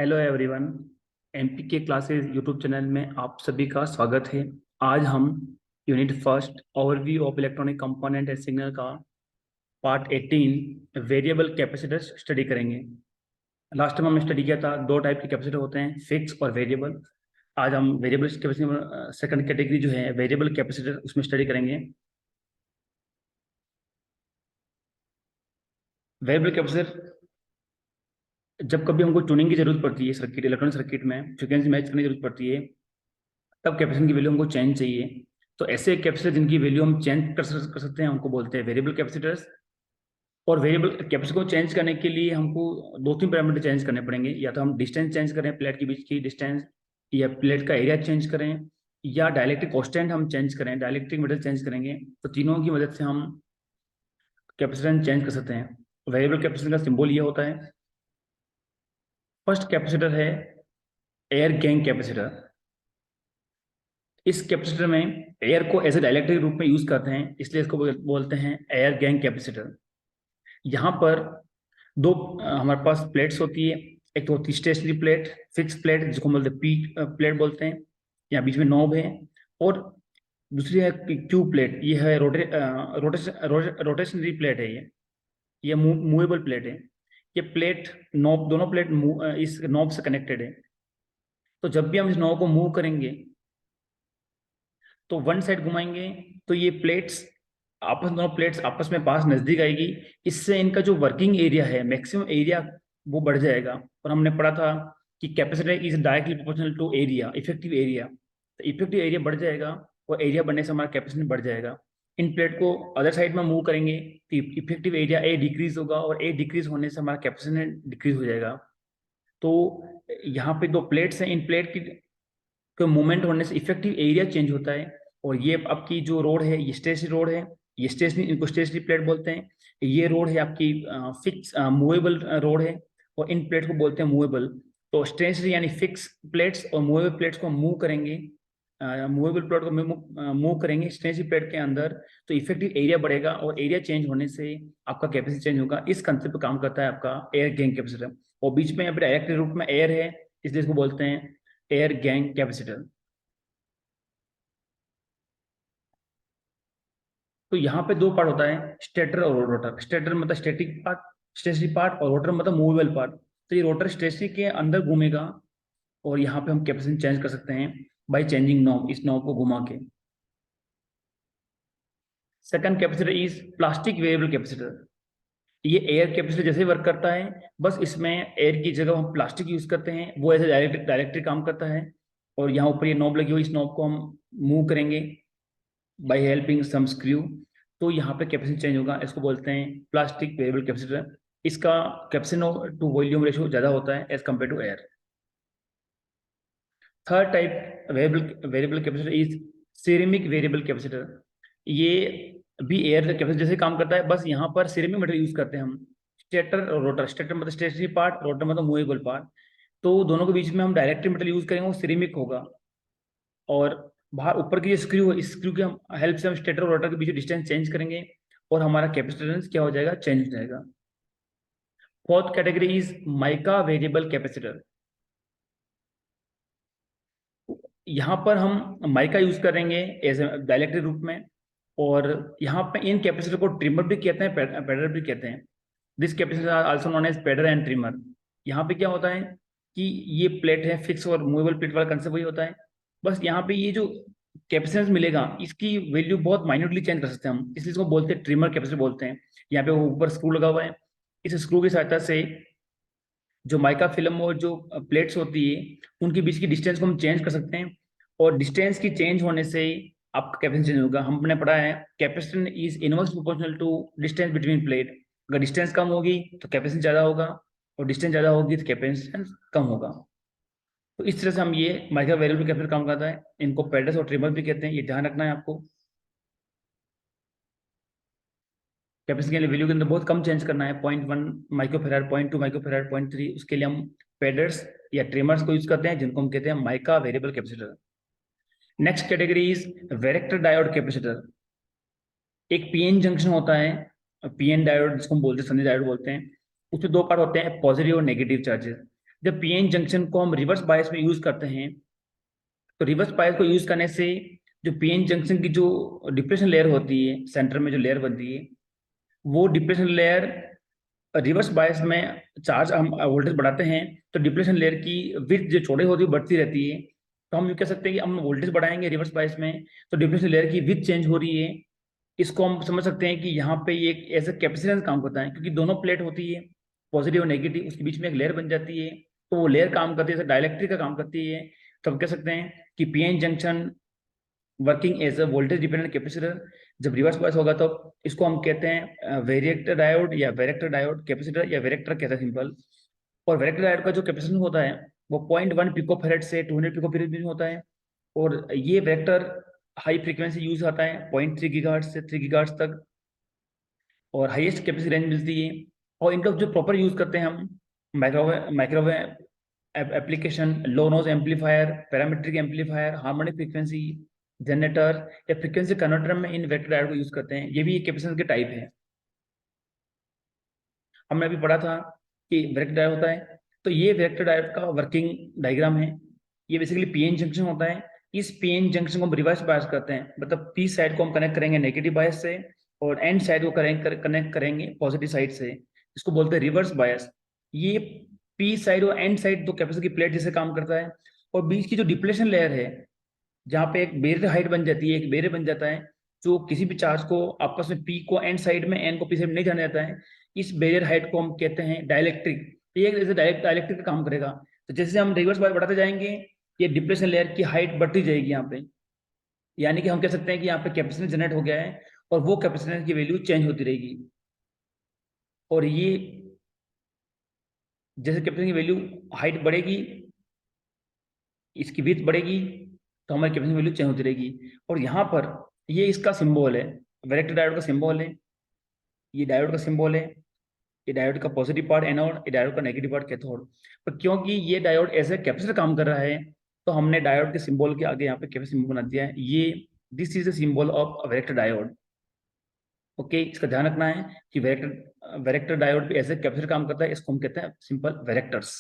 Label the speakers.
Speaker 1: Hello everyone. MP के classes YouTube channel में आप सभी का स्वागत है। आज हम unit first overview of electronic component and signal का पार्ट 18 वेरिएबल कैपेसिटर स्टडी करेंगे। लास्ट टाइम हमने स्टडी किया था, दो टाइप के कैपेसिटर होते हैं, फिक्स और वेरिएबल। आज हम वेरिएबल कैपेसिटर सेकंड कैटेगरी जो है वेरिएबल कैपेसिटर उसमें स्टडी करेंगे। वेरिएबल कैपेसिटर जब कभी हमको ट्यूनिंग की जरूरत पड़ती है, सर्किट इलेक्ट्रॉनिक सर्किट में फ्रिक्वेंसी मैच करने की जरूरत पड़ती है, तब कैपेसिटर की वैल्यू हमको चेंज चाहिए। तो ऐसे कैपेसिटर जिनकी वैल्यू हम चेंज कर सकते हैं उनको बोलते हैं वेरिएबल कैपेसिटर्स। और वेरिएबल कैपेसिटर को चेंज करने के लिए हमको दो तीन पैरामीटर चेंज करने पड़ेंगे। या तो हम डिस्टेंस चेंज करें, प्लेट के बीच की डिस्टेंस, या प्लेट का एरिया चेंज करें, या डाइलेक्ट्रिक कांस्टेंट हम चेंज करें, डाइलेक्ट्रिक मेटल चेंज करेंगे। तो तीनों की मदद से हम कैपेसिटेंस चेंज कर सकते हैं। वेरिएबल कैपेसिटर का सिंबल ये होता है। फर्स्ट कैपेसिटर है एयर गैंग कैपेसिटर। इस कैपेसिटर में एयर को एज ए डाइलेक्ट्रिक रूप में यूज करते हैं, इसलिए इसको बोलते हैं एयर गैंग कैपेसिटर। यहाँ पर दो हमारे पास प्लेट्स होती है। एक तो होती है स्टेशनरी प्लेट, फिक्स प्लेट जिसको हम बोलते हैं पी प्लेट बोलते हैं, यहाँ बीच में नॉब है। और दूसरी है क्यू प्लेट, ये है रोटेशनरी प्लेट है। ये मूवेबल प्लेट है। ये प्लेट नॉब, दोनों प्लेट इस नॉब से कनेक्टेड है। तो जब भी हम इस नॉब को मूव करेंगे तो वन साइड घुमाएंगे तो ये प्लेट्स आपस दोनों प्लेट्स आपस में पास नजदीक आएगी। इससे इनका जो वर्किंग एरिया है, मैक्सिमम एरिया, वो बढ़ जाएगा। और हमने पढ़ा था कि capacitor is directly proportional to area, effective area. तो इफेक्टिव एरिया बढ़ जाएगा और एरिया बढ़ने से हमारा कैपेसिटर बढ़ जाएगा। इन प्लेट को अदर साइड में मूव करेंगे तो इफेक्टिव एरिया ए डिक्रीज होगा, और ए डिक्रीज होने से हमारा कैपेसिटर डिक्रीज हो जाएगा। तो यहाँ पे दो प्लेट्स हैं, इन प्लेट की मूवमेंट होने से इफेक्टिव एरिया चेंज होता है। और ये आपकी जो रोड है ये स्टेशनरी रोड है, ये स्टेशनरी, इनको स्टेशनरी प्लेट बोलते हैं। ये रोड है आपकी फिक्स मूवेबल रोड है, और इन प्लेट को बोलते हैं मूवेबल। तो स्टेशनरी यानी फिक्स प्लेट्स और मूवेबल प्लेट्स को मूव करेंगे, मूवेबल प्लेट को मूव करेंगे स्टेशनरी प्लेट के अंदर, तो इफेक्टिव एरिया बढ़ेगा और एरिया चेंज होने से आपका कैपेसिटी चेंज होगा। इस कंसेप्ट पर काम करता है आपका एयर गैंग कैपेसिटर। और बीच में यहाँ पे डायरेक्ट रूप में एयर है, इसलिए इसको बोलते हैं एयर गैंग कैपेसिटर। तो यहाँ पे दो पार्ट होता है, स्टेटर और रोटर। स्टेटर मतलब स्टैटिक पार्ट, स्टेशनरी पार्ट, और रोटर मतलब मूवेबल पार्ट। तो ये रोटर स्टेशनरी के अंदर घूमेगा, और यहाँ पे हम कैपेसिटी चेंज कर सकते हैं बाई चेंजिंग नॉब, इस नॉब को घुमा के। Second capacitor is plastic variable capacitor. ये एयर कैपेसिटर जैसे वर्क करता है, बस इसमें एयर की जगह हम प्लास्टिक यूज करते हैं, वो ऐसे डायरेक्टली काम करता है। और यहाँ ऊपर ये नॉब लगी हुई, इस नॉब को हम मूव करेंगे बाई हेल्पिंग सम स्क्रू, तो यहाँ पे कैपेसिटी चेंज होगा। इसको बोलते हैं प्लास्टिक वेरिएबल कैपेसिटर। इसका कैपेसिटर टू वॉल्यूम रेशियो ज्यादा होता है as compare to air. Third type variable variable capacitor is ceramic variable capacitor. ये भी एयर कैपेसिटर जैसे काम करता है, बस यहाँ पर सिरेमिक मटेरियल यूज करते हैं हम। स्टेटर और रोटर, स्टेटर मतलब स्टेशनरी पार्ट, रोटर मतलब मूवेबल पार्ट। तो दोनों के बीच में हम डायरेक्ट मटेरियल यूज करेंगे, वो सिरेमिक होगा। और बाहर ऊपर की जो स्क्रू है, इस स्क्रू की हम हेल्प से हम स्टेटर और रोटर के बीच डिस्टेंस चेंज करेंगे, और हमारा कैपेसिटेंस क्या हो जाएगा, चेंज हो जाएगा। Fourth category is mica variable capacitor. यहाँ पर हम माइका यूज करेंगे एज डाइलेक्ट्रिक रूप में। और यहाँ पे इन कैपेसिटर को ट्रिमर भी कहते हैं, पैडर भी कहते हैं। This capacitor are also known as padder and trimmer. यहाँ पे क्या होता है कि ये प्लेट है, फिक्स और मूवेबल प्लेट वाला कंसेप्ट वही होता है। बस यहाँ पे ये जो कैपेसिटेंस मिलेगा इसकी वैल्यू बहुत माइन्यूटली चेंज कर सकते हैं हम, इसलिए इसको बोलते हैं ट्रिमर कैपेसिटर बोलते हैं। यहाँ पे ऊपर स्क्रू लगा हुआ है, इस स्क्रू की सहायता से जो माइका फिल्म और जो प्लेट्स होती है उनके बीच की डिस्टेंस को हम चेंज कर सकते हैं। और डिस्टेंस की चेंज होने से आपका कैपेसिटेंस चेंज होगा। हमने पढ़ा है capacitance is inverse proportional to distance between plate. अगर डिस्टेंस कम होगी तो कैपेसिटेंस ज्यादा होगा, और डिस्टेंस ज्यादा होगी तो कैपेसिटेंस कम होगा। तो इस तरह से हम ये माइक्रो वेरिएबल कैपेसिटर काम करता है। इनको पैडल्स और ट्रिमर भी कहते हैं, ये ध्यान रखना है आपको। कैपेसिटी के वैल्यू के अंदर बहुत कम चेंज करना है, 0.1 माइक्रोफेराड, 0.2 माइक्रोफेराड, 0.3, उसके लिए हम पैडल्स या ट्रिमर्स को यूज करते हैं, जिनको हम कहते हैं mica variable capacitor. Next category is varactor diode capacitor. एक पीएन जंक्शन होता है, पीएन डायोड जिसको हम बोलते हैं, संधि डायोड बोलते हैं। उसमें दो पार्ट होते हैं, पॉजिटिव और नेगेटिव चार्जेस। जब पीएन जंक्शन को हम रिवर्स बायस में यूज करते हैं, तो रिवर्स बायस को यूज करने से जो पीएन जंक्शन की जो डिप्रेशन लेयर होती है, सेंटर में जो लेयर बनती है, वो डिप्रेशन लेयर रिवर्स बायस में चार्ज हम वोल्टेज बढ़ाते हैं तो डिप्लेशन लेयर की विड्थ जो चौड़ी होती है बढ़ती रहती है। तो हम ये कह सकते हैं कि हम वोल्टेज बढ़ाएंगे रिवर्स बायस में तो डिप्लेशन लेयर की विड्थ चेंज हो रही है। इसको हम समझ सकते हैं कि यहाँ पे ये एक एज ए कैपेसिटेंस काम करता है, क्योंकि दोनों प्लेट होती है पॉजिटिव और नेगेटिव, उसके बीच में एक लेयर बन जाती है, तो वो लेयर काम करती है जैसे डायलेक्ट्रिक का काम करती है। तो हम कह सकते हैं कि PN junction working as a voltage dependent capacitor. जब रिवर्स बायस होगा तो इसको हम कहते हैं वेरिएक्टर डायोड या वेरेक्टर डायोड, कैपेसिटर या वेरेक्टर कहते हैं सिंपल। और वेरेक्टर डायोड का जो कैपेसिटेंस होता है वो 0.1 पिकोफैरेड से 200 पिकोफैरेड में होता है। और ये वेक्टर हाई फ्रीक्वेंसी यूज आता है 0.3 गीगाहर्ट्ज से 3 गीगाहर्ट्ज तक, और हाईएस्ट कैपेसिटी रेंज मिलती है। और इनका जो प्रॉपर यूज करते हैं हम microwave microwave application, low noise amplifier, parametric amplifier, harmonic frequency generator या फ्रीक्वेंसी कन्वर्टर में इन वेक्टर डायोड को यूज करते हैं। ये भी एक कैपेसिटेंस के टाइप है। हमने अभी पढ़ा था कि वेक्टर डायोड होता है, तो ये वेक्टर डायोड का वर्किंग डायग्राम है। ये बेसिकली पीएन जंक्शन होता है। इस पीएन जंक्शन को हम रिवर्स बायस करते हैं, मतलब पी साइड को हम कनेक्ट करेंगे नेगेटिव बायस से और एन साइड को कनेक्ट करेंगे पॉजिटिव साइड से। इसको बोलते हैं रिवर्स बायस। ये पी साइड और एन साइड दो कैपेसिटर की प्लेट जैसे काम करता है। और बीच की जो डिप्लेशन लेयर है, जहाँ पे एक बैरियर हाइट बन जाती है, एक बैरियर बन जाता है जो किसी भी चार्ज को आपस में पी को एन साइड में एन को पी साइड में नहीं जाने देता है, इस बैरियर हाइट को हम कहते हैं डाइलेक्ट्रिक। ये जैसे डाइलेक्ट्रिक का काम करेगा। तो जैसे हम रिवर्स बाय बढ़ाते जाएंगे, ये डिप्लेशन लेयर की हाइट बढ़ती जाएगी यहाँ पे। यानी कि हम कह सकते हैं कि यहाँ पे कैपेसिटेंस जनरेट हो गया है और वो कैपेसिटेंस की वैल्यू चेंज होती रहेगी। और ये जैसे कैपेसिटेंस की वैल्यू हाइट बढ़ेगी, इसकी विड्थ बढ़ेगी, तो हमारी कैपेसिटेंस वैल्यू चेंज होती रहेगी। और यहाँ पर ये इसका सिंबल है, वैरेक्टर डायोड का सिंबल है, ये डायोड का सिंबल है। ये डायोड का पॉजिटिव पार्ट एनोड, ये डायोड का नेगेटिव पार्ट कैथोड। पर क्योंकि ये डायोड ऐसे कैपेसिटर काम कर रहा है, तो हमने डायोड के सिंबल के आगे यहाँ पे कैपेसिटर सिंबल बना दिया है। ये this is the symbol of varactor diode. Okay, इसका ध्यान रखना है कि वैरेक्टर डायोड भी ऐसे कैपेसिटर काम करता है, इसको हम कहते हैं सिंपल वैरेक्टर्स।